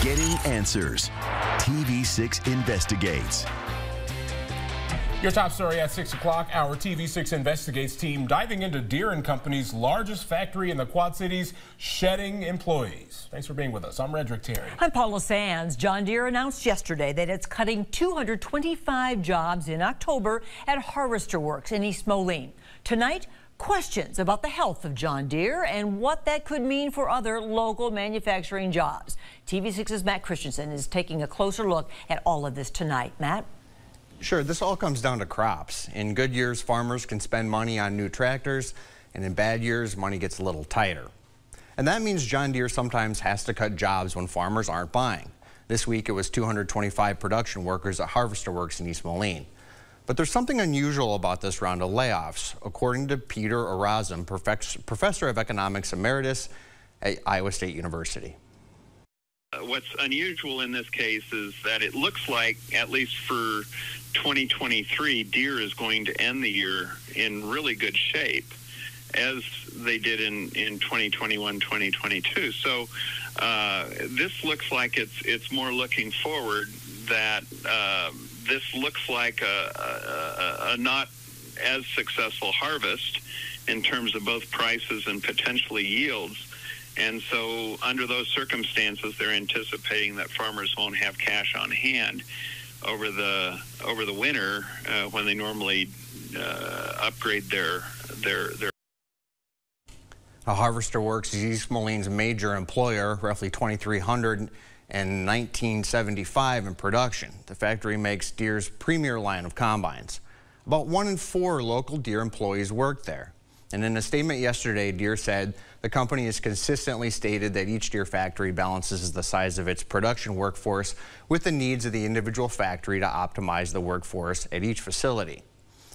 Getting answers. TV6 investigates. Your top story at 6 o'clock, our TV6 Investigates team diving into Deere & Company's largest factory in the Quad Cities, shedding employees. Thanks for being with us. I'm Redrick Terry. I'm Paula Sands. John Deere announced yesterday that it's cutting 225 jobs in October at Harvester Works in East Moline. Tonight, questions about the health of John Deere and what that could mean for other local manufacturing jobs. TV6's Matt Christensen is taking a closer look at all of this tonight. Matt? Sure, this all comes down to crops. In good years, farmers can spend money on new tractors, and in bad years, money gets a little tighter. And that means John Deere sometimes has to cut jobs when farmers aren't buying. This week, it was 225 production workers at Harvester Works in East Moline. But there's something unusual about this round of layoffs, according to Peter Erasm, professor of economics emeritus at Iowa State University. What's unusual in this case is that it looks like, at least for 2023, Deere is going to end the year in really good shape, as they did in 2021, 2022. So this looks like it's more looking forward, that this looks like a not as successful harvest in terms of both prices and potentially yields. And so under those circumstances, they're anticipating that farmers won't have cash on hand over the winter when they normally upgrade their. Harvester Works is East Moline's major employer, roughly 2,300 and 1975 in production. The factory makes Deere's premier line of combines. About 1 in 4 local Deere employees work there. And in a statement yesterday, Deere said the company has consistently stated that each Deere factory balances the size of its production workforce with the needs of the individual factory to optimize the workforce at each facility.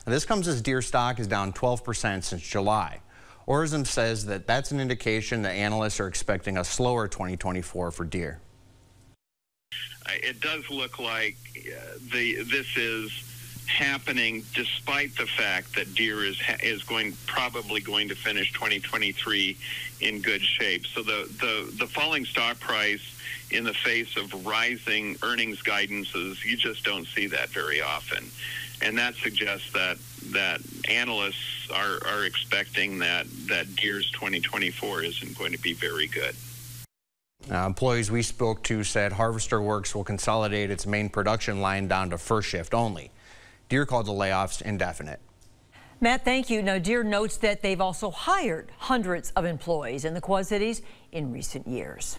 Now, this comes as Deere stock is down 12% since July. Erasm says that that's an indication that analysts are expecting a slower 2024 for Deere. It does look like this is happening despite the fact that Deere is probably going to finish 2023 in good shape. So the falling stock price in the face of rising earnings guidances, you just don't see that very often. And that suggests that analysts are expecting that Deere's 2024 isn't going to be very good. Employees we spoke to said Harvester Works will consolidate its main production line down to first shift only. Deere called the layoffs indefinite. Matt, thank you. Now, Deere notes that they've also hired hundreds of employees in the Quad Cities in recent years.